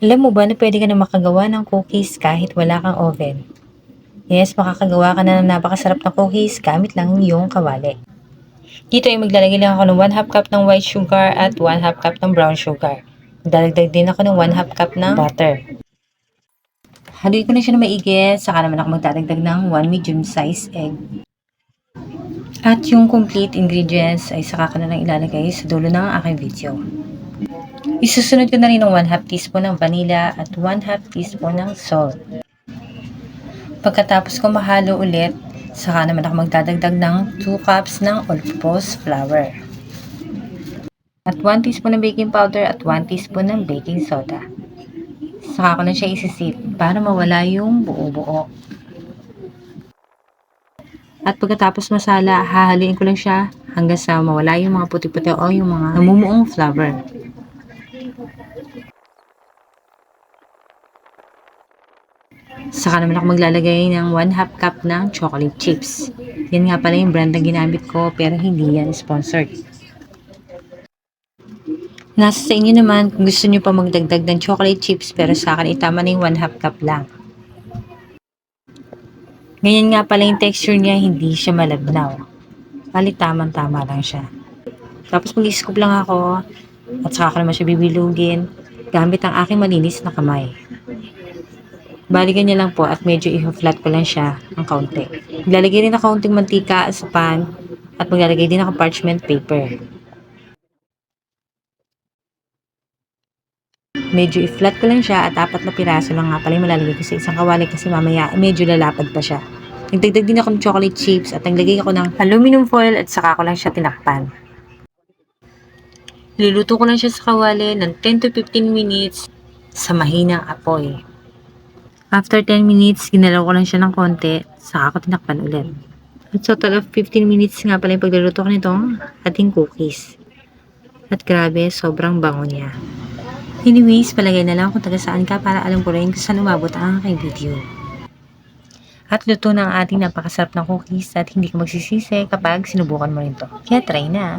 Alam mo ba na pwede ka na makagawa ng cookies kahit wala kang oven? Yes, makakagawa ka na ng napakasarap na cookies gamit lang yung iyong kawali. Dito ay maglalagay lang ako ng 1/2 cup ng white sugar at 1/2 cup ng brown sugar. Magdadagdag din ako ng 1/2 cup ng butter. Haluin ko na siya na maigi, saka naman ako magdadagdag ng 1 medium size egg. At yung complete ingredients ay saka ko na lang ilalagay sa dulo ng aking video. Isusunod ko na rin ng 1/2 teaspoon ng vanilla at 1/2 teaspoon ng salt. Pagkatapos ko mahalo ulit, saka naman ako magdadagdag ng 2 cups ng all-purpose flour. At 1 teaspoon ng baking powder at 1 teaspoon ng baking soda. Saka ko na siya isisit para mawala yung buo-buo. At pagkatapos masala, hahaluin ko lang siya hanggang sa mawala yung mga puti-puti o yung mga namumuong flour. Saka naman ako maglalagay ng 1/2 cup ng chocolate chips. Yan nga pala yung brand na ginamit ko pero hindi yan sponsored. Nasa sa inyo naman kung gusto nyo pa magdagdag ng chocolate chips pero sa akin itama na yung 1/2 cup lang. Ganyan nga pala yung texture niya, hindi siya malabnaw. Bali tamang-tama lang siya. Tapos mag-scoop lang ako at saka ko naman siya bibilugin gamit ang aking malinis na kamay. Balikan niya lang po at medyo i-flat ko lang siya ng kaunti. Maglalagay rin ako kaunting mantika sa pan at maglalagay din ako parchment paper. Medyo i-flat ko lang siya at 4 na piraso lang nga pala yung malalagay ko sa isang kawali kasi mamaya medyo lalapad pa siya. Nagdagdag din ako ng chocolate chips at naglagay ako ng aluminum foil at saka ko lang siya tinakpan. Luluto ko lang siya sa kawali ng 10 to 15 minutes sa mahinang apoy. After 10 minutes, ginalaw ko lang siya ng konti, saka ko tinakpan ulit. At total of 15 minutes nga pala yung pagluluto ko nitong ating cookies. At grabe, sobrang bango niya. Anyways, palagay na lang kung taga saan ka para alam ko rin kung saan umabot ang aking video. At luto na ang ating napakasarap na cookies at hindi ka magsisisi kapag sinubukan mo rin to. Kaya try na!